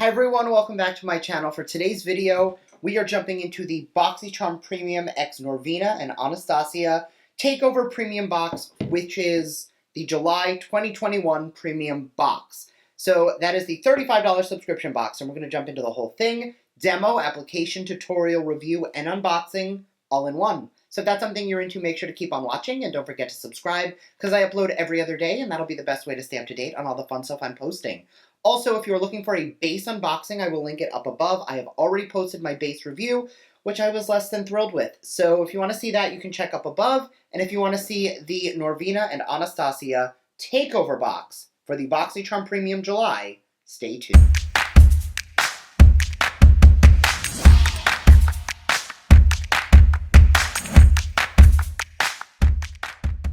Hi everyone, welcome back to my channel. For today's video, we are jumping into the Boxycharm Premium X Norvina and ANASTASIA Takeover Premium Box, which is the July 2021 Premium Box. So that is the $35 subscription box, and we're going to jump into the whole thing. Demo, application, tutorial, review, and unboxing, all in one. So if that's something you're into, make sure to keep on watching, and don't forget to subscribe, because I upload every other day, and that'll be the best way to stay up to date on all the fun stuff I'm posting. Also, if you're looking for a base unboxing, I will link it up above. I have already posted my base review, which I was less than thrilled with. So if you want to see that, you can check up above. And if you want to see the Norvina and ANASTASIA Takeover Box for the Boxycharm Premium July, stay tuned.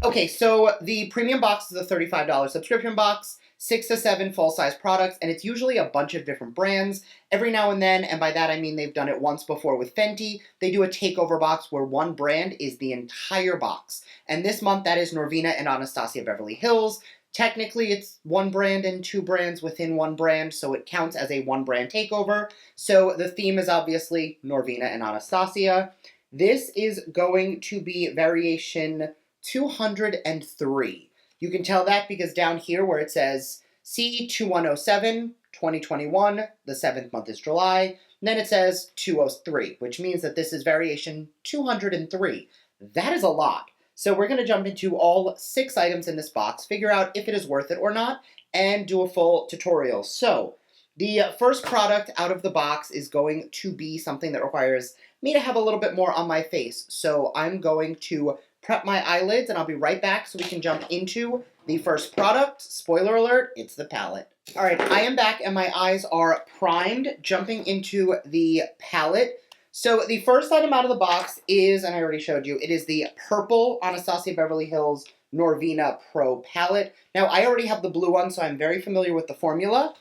Okay, so the premium box is a $35 subscription box, 6 to 7 full-size products, and it's usually a bunch of different brands. Every now and then, and by that I mean they've done it once before with Fenty, they do a takeover box where one brand is the entire box. And this month that is Norvina and ANASTASIA Beverly Hills. Technically it's one brand and two brands within one brand, so it counts as a one-brand takeover. So the theme is obviously Norvina and ANASTASIA. This is going to be variation 203. You can tell that because down here where it says C2107, 2021, the 7th month is July, and then it says 203, which means that this is variation 203. That is a lot. So we're going to jump into all 6 items in this box, figure out if it is worth it or not, and do a full tutorial. So the first product out of the box is going to be something that requires me to have a little bit more on my face. So I'm going to prep my eyelids, and I'll be right back so we can jump into the first product. Spoiler alert, it's the palette. All right, I am back, and my eyes are primed, jumping into the palette. So the first item out of the box is, and I already showed you, it is the purple ANASTASIA Beverly Hills Norvina Pro palette. Now, I already have the blue one, so I'm very familiar with the formula.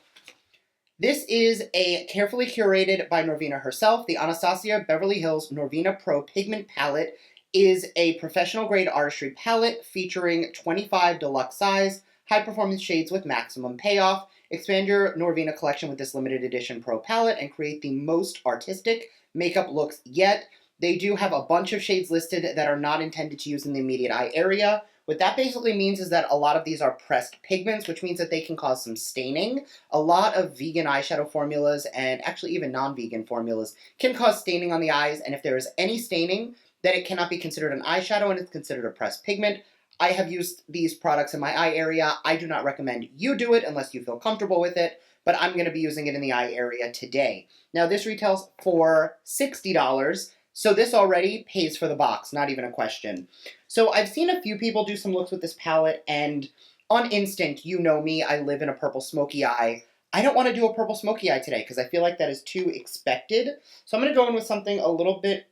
This is a carefully curated by Norvina herself. The ANASTASIA Beverly Hills Norvina Pro Pigment Palette is a professional-grade artistry palette featuring 25 deluxe size, high-performance shades with maximum payoff. Expand your Norvina collection with this limited edition Pro palette and create the most artistic makeup looks yet. They do have a bunch of shades listed that are not intended to use in the immediate eye area. What that basically means is that a lot of these are pressed pigments, which means that they can cause some staining. A lot of vegan eyeshadow formulas, and actually even non-vegan formulas, can cause staining on the eyes, and if there is any staining, then it cannot be considered an eyeshadow and it's considered a pressed pigment. I have used these products in my eye area. I do not recommend you do it unless you feel comfortable with it, but I'm going to be using it in the eye area today. Now this retails for $60, so this already pays for the box, not even a question. So I've seen a few people do some looks with this palette, and on instinct, you know me, I live in a purple smoky eye. I don't want to do a purple smoky eye today because I feel like that is too expected. So I'm going to go in with something a little bit,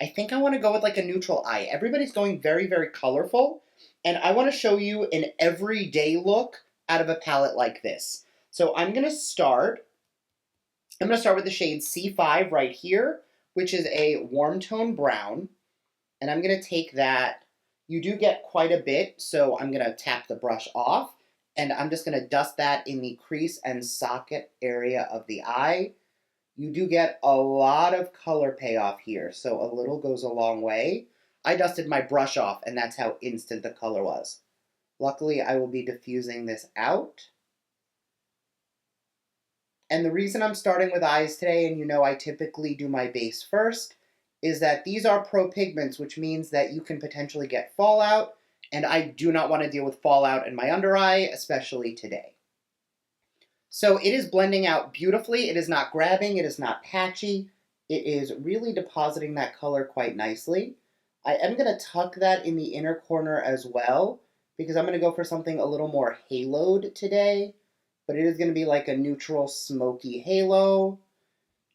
I think I want to go with like a neutral eye. Everybody's going very, very colorful, and I want to show you an everyday look out of a palette like this. So I'm going to start with the shade C5 right here, which is a warm tone brown, and I'm going to take that. You do get quite a bit, so I'm going to tap the brush off, and I'm just going to dust that in the crease and socket area of the eye. You do get a lot of color payoff here, so a little goes a long way. I dusted my brush off, and that's how instant the color was. Luckily, I will be diffusing this out. And the reason I'm starting with eyes today, and you know I typically do my base first, is that these are pro pigments, which means that you can potentially get fallout, and I do not want to deal with fallout in my under eye, especially today. So it is blending out beautifully. It is not grabbing. It is not patchy. It is really depositing that color quite nicely. I am going to tuck that in the inner corner as well because I'm going to go for something a little more haloed today, but it is going to be like a neutral smoky halo.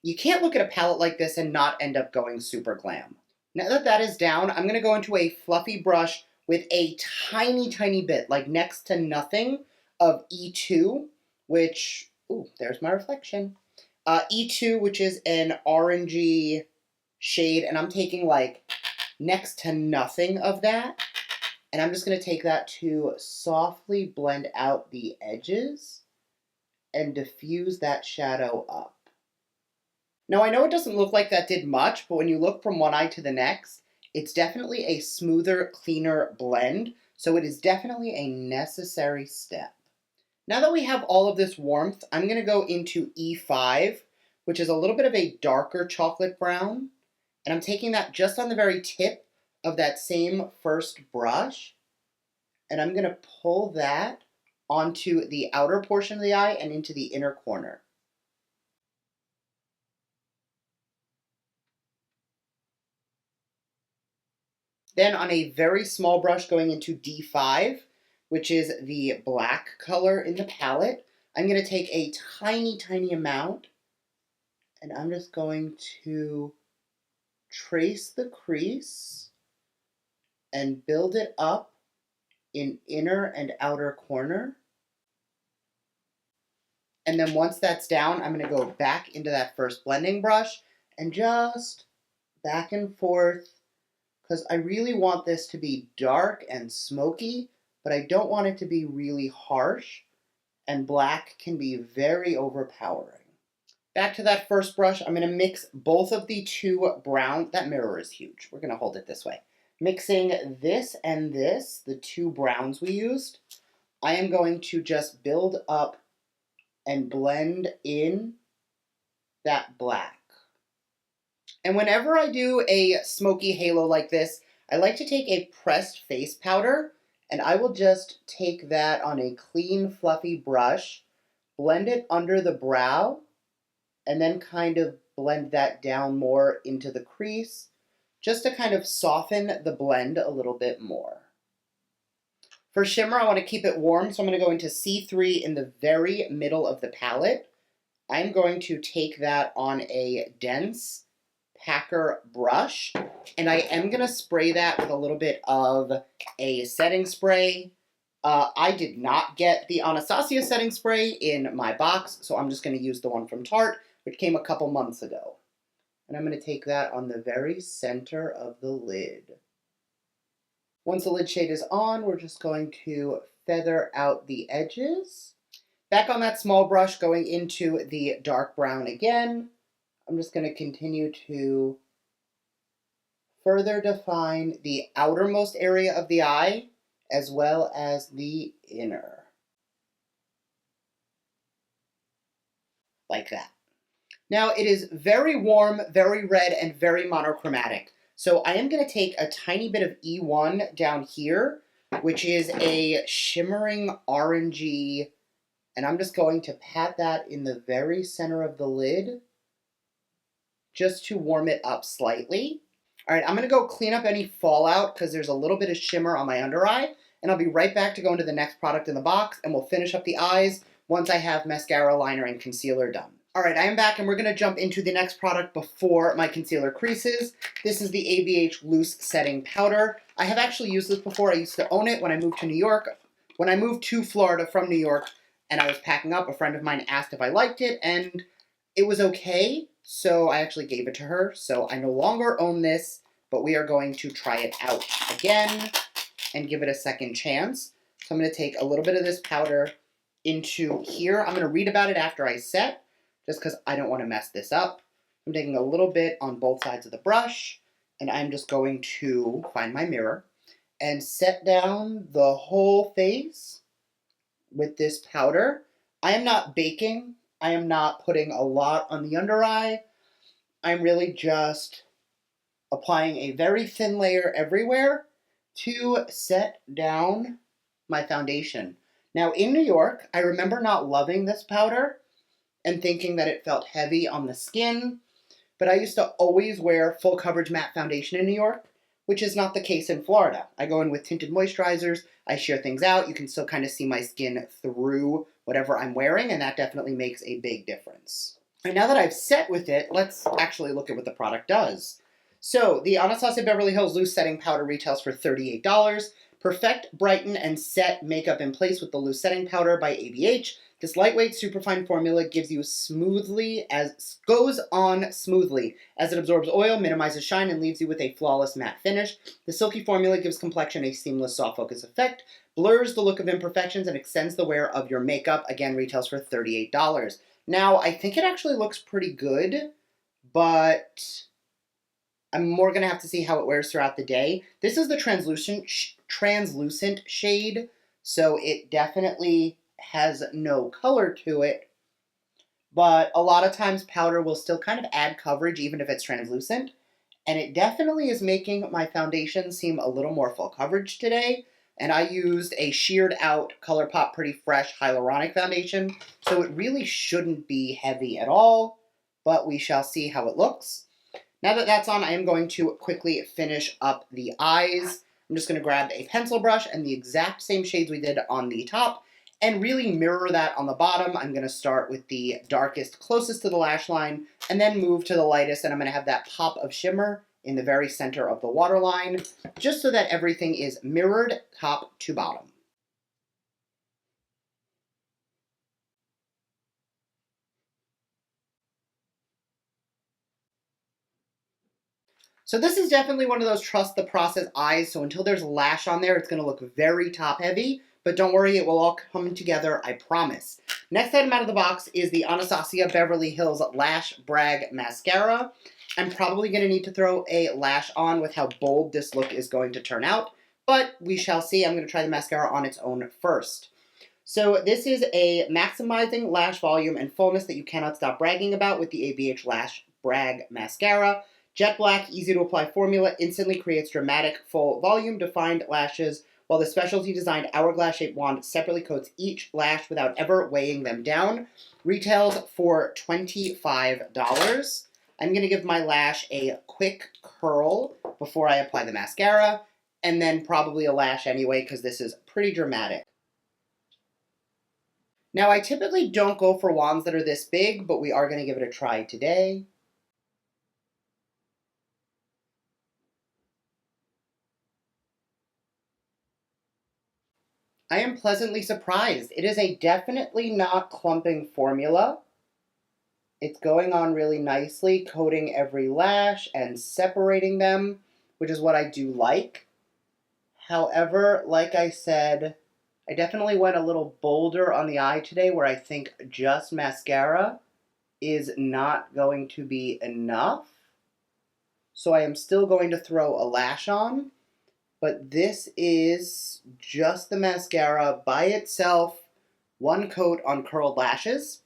You can't look at a palette like this and not end up going super glam. Now that that is down, I'm going to go into a fluffy brush with a tiny, tiny bit, like next to nothing, of E2. Which, ooh, there's my reflection. E2, which is an orangey shade, and I'm taking like next to nothing of that. And I'm just going to take that to softly blend out the edges and diffuse that shadow up. Now I know it doesn't look like that did much, but when you look from one eye to the next, it's definitely a smoother, cleaner blend, so it is definitely a necessary step. Now that we have all of this warmth, I'm going to go into E5, which is a little bit of a darker chocolate brown, and I'm taking that just on the very tip of that same first brush, and I'm going to pull that onto the outer portion of the eye and into the inner corner. Then on a very small brush going into D5, which is the black color in the palette, I'm going to take a tiny, tiny amount, and I'm just going to trace the crease and build it up in inner and outer corner. And then once that's down, I'm going to go back into that first blending brush and just back and forth, because I really want this to be dark and smoky, but I don't want it to be really harsh, and black can be very overpowering. Back to that first brush, I'm going to mix both of the two brown. That mirror is huge. We're going to hold it this way. Mixing this and this, the two browns we used, I am going to just build up and blend in that black. And whenever I do a smoky halo like this, I like to take a pressed face powder, and I will just take that on a clean, fluffy brush, blend it under the brow, and then kind of blend that down more into the crease, just to kind of soften the blend a little bit more. For shimmer, I want to keep it warm, so I'm going to go into C3 in the very middle of the palette. I'm going to take that on a dense packer brush, and I am going to spray that with a little bit of a setting spray. I did not get the ANASTASIA setting spray in my box, so I'm just going to use the one from Tarte, which came a couple months ago. And I'm going to take that on the very center of the lid. Once the lid shade is on, we're just going to feather out the edges. Back on that small brush, going into the dark brown again, I'm just going to continue to further define the outermost area of the eye as well as the inner. Like that. Now it is very warm, very red, and very monochromatic. So I am going to take a tiny bit of E1 down here, which is a shimmering orangey, and I'm just going to pat that in the very center of the lid just to warm it up slightly. All right, I'm going to go clean up any fallout because there's a little bit of shimmer on my under eye, and I'll be right back to go into the next product in the box, and we'll finish up the eyes once I have mascara, liner, and concealer done. All right, I am back, and we're going to jump into the next product before my concealer creases. This is the ABH Loose Setting Powder. I have actually used this before. I used to own it when I moved to New York. When I moved to Florida from New York and I was packing up, a friend of mine asked if I liked it, and it was okay, so I actually gave it to her. So I no longer own this, but we are going to try it out again and give it a second chance. So I'm going to take a little bit of this powder into here. I'm going to read about it after I set, just because I don't want to mess this up. I'm taking a little bit on both sides of the brush, and I'm just going to find my mirror and set down the whole face with this powder. I am not baking. I am not putting a lot on the under eye. I'm really just applying a very thin layer everywhere to set down my foundation. Now, in New York, I remember not loving this powder and thinking that it felt heavy on the skin, but I used to always wear full coverage matte foundation in New York, which is not the case in Florida. I go in with tinted moisturizers, I sheer things out, you can still kind of see my skin through whatever I'm wearing, and that definitely makes a big difference. And now that I've set with it, let's actually look at what the product does. So, the Anastasia Beverly Hills Loose Setting Powder retails for $38. Perfect, brighten, and set makeup in place with the Loose Setting Powder by ABH. This lightweight superfine formula goes on smoothly as it absorbs oil, minimizes shine, and leaves you with a flawless matte finish. The silky formula gives complexion a seamless soft focus effect, blurs the look of imperfections, and extends the wear of your makeup. Again, retails for $38. Now, I think it actually looks pretty good, but I'm more going to have to see how it wears throughout the day. This is the translucent shade, so it definitely has no color to it, but a lot of times powder will still kind of add coverage even if it's translucent, and it definitely is making my foundation seem a little more full coverage today. And I used a sheared out ColourPop Pretty Fresh hyaluronic foundation, so it really shouldn't be heavy at all, but we shall see how it looks. Now that that's on, I am going to quickly finish up the eyes. I'm just going to grab a pencil brush and the exact same shades we did on the top and really mirror that on the bottom. I'm going to start with the darkest closest to the lash line and then move to the lightest, and I'm going to have that pop of shimmer in the very center of the waterline, just so that everything is mirrored top to bottom. So this is definitely one of those trust the process eyes, so until there's lash on there, it's going to look very top heavy, but don't worry, it will all come together, I promise. Next item out of the box is the ANASTASIA Beverly Hills Lash Brag Mascara. I'm probably going to need to throw a lash on with how bold this look is going to turn out, but we shall see. I'm going to try the mascara on its own first. So this is a maximizing lash volume and fullness that you cannot stop bragging about with the ABH Lash Brag Mascara. Jet black, easy to apply formula instantly creates dramatic, full volume, defined lashes, while the specialty designed hourglass-shaped wand separately coats each lash without ever weighing them down. Retails for $25. I'm going to give my lash a quick curl before I apply the mascara, and then probably a lash anyway because this is pretty dramatic. Now, I typically don't go for wands that are this big, but we are going to give it a try today. I am pleasantly surprised. It is a definitely not clumping formula. It's going on really nicely, coating every lash and separating them, which is what I do like. However, like I said, I definitely went a little bolder on the eye today, where I think just mascara is not going to be enough. So I am still going to throw a lash on. But this is just the mascara by itself, one coat on curled lashes.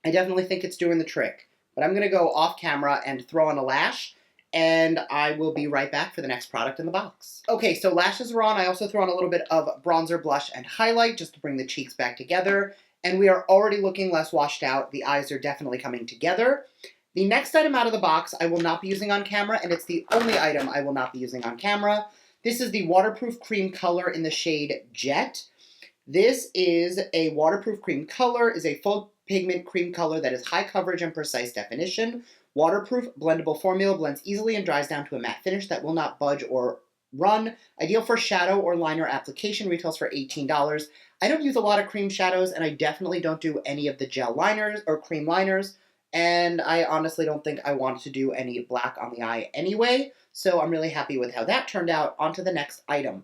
I definitely think it's doing the trick. But I'm going to go off camera and throw on a lash, and I will be right back for the next product in the box. Okay, so lashes are on. I also throw on a little bit of bronzer, blush, and highlight just to bring the cheeks back together. And we are already looking less washed out. The eyes are definitely coming together. The next item out of the box I will not be using on camera, and it's the only item I will not be using on camera. This is the waterproof cream color in the shade Jet. This is a waterproof cream color, is a full pigment cream color that is high coverage and precise definition. Waterproof, blendable formula, blends easily and dries down to a matte finish that will not budge or run. Ideal for shadow or liner application, retails for $18. I don't use a lot of cream shadows, and I definitely don't do any of the gel liners or cream liners, and I honestly don't think I want to do any black on the eye anyway. So I'm really happy with how that turned out. On to the next item.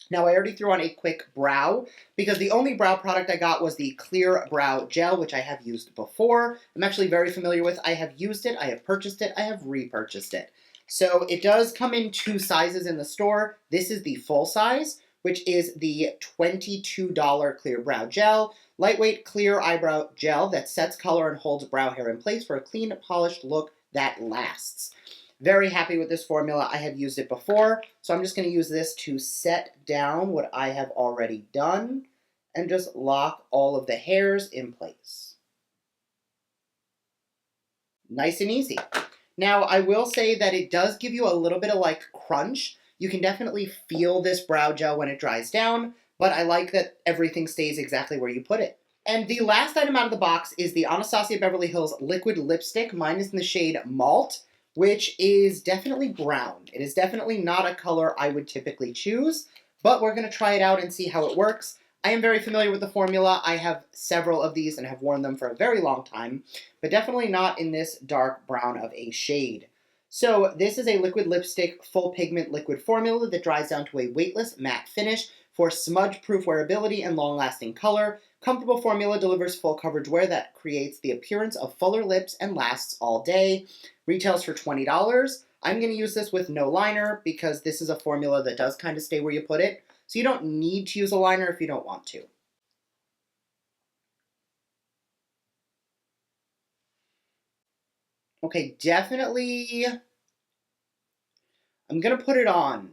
Now, I already threw on a quick brow because the only brow product I got was the Clear Brow Gel, which I have used before. I'm actually very familiar with. I have used it, I have purchased it, I have repurchased it. So it does come in 2 sizes in the store. This is the full size, which is the $22 Clear Brow Gel. Lightweight clear eyebrow gel that sets color and holds brow hair in place for a clean, polished look that lasts. Very happy with this formula. I have used it before, so I'm just going to use this to set down what I have already done and just lock all of the hairs in place. Nice and easy. Now, I will say that it does give you a little bit of like crunch. You can definitely feel this brow gel when it dries down, but I like that everything stays exactly where you put it. And the last item out of the box is the ANASTASIA Beverly Hills Liquid Lipstick. Mine is in the shade Malt, which is definitely brown. It is definitely not a color I would typically choose, but we're going to try it out and see how it works. I am very familiar with the formula. I have several of these and have worn them for a very long time, but definitely not in this dark brown of a shade. So this is a liquid lipstick full pigment liquid formula that dries down to a weightless matte finish for smudge-proof wearability and long-lasting color. Comfortable formula delivers full coverage wear that creates the appearance of fuller lips and lasts all day. Retails for $20. I'm going to use this with no liner because this is a formula that does kind of stay where you put it. So you don't need to use a liner if you don't want to. Okay, definitely, I'm going to put it on,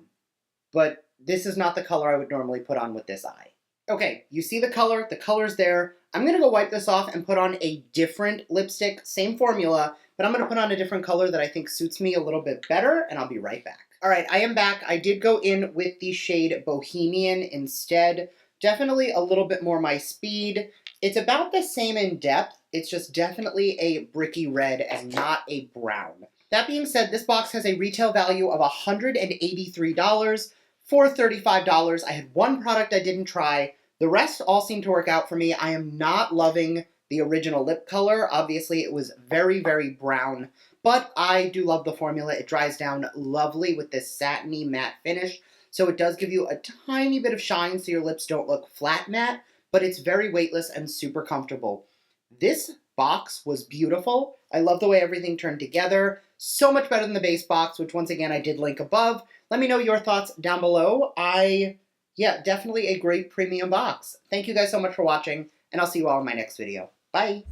but this is not the color I would normally put on with this eye. Okay, you see the color's there. I'm going to go wipe this off and put on a different lipstick, same formula, but I'm going to put on a different color that I think suits me a little bit better, and I'll be right back. All right, I am back. I did go in with the shade Bohemian instead. Definitely a little bit more my speed. It's about the same in depth. It's just definitely a bricky red and not a brown. That being said, this box has a retail value of $183. For $35, I had one product I didn't try. The rest all seem to work out for me. I am not loving the original lip color. Obviously, it was very, very brown, but I do love the formula. It dries down lovely with this satiny matte finish, so it does give you a tiny bit of shine so your lips don't look flat matte, but it's very weightless and super comfortable. This box was beautiful. I love the way everything turned together. So much better than the base box, which once again I did link above. Let me know your thoughts down below. Yeah, definitely a great premium box. Thank you guys so much for watching, and I'll see you all in my next video. Bye!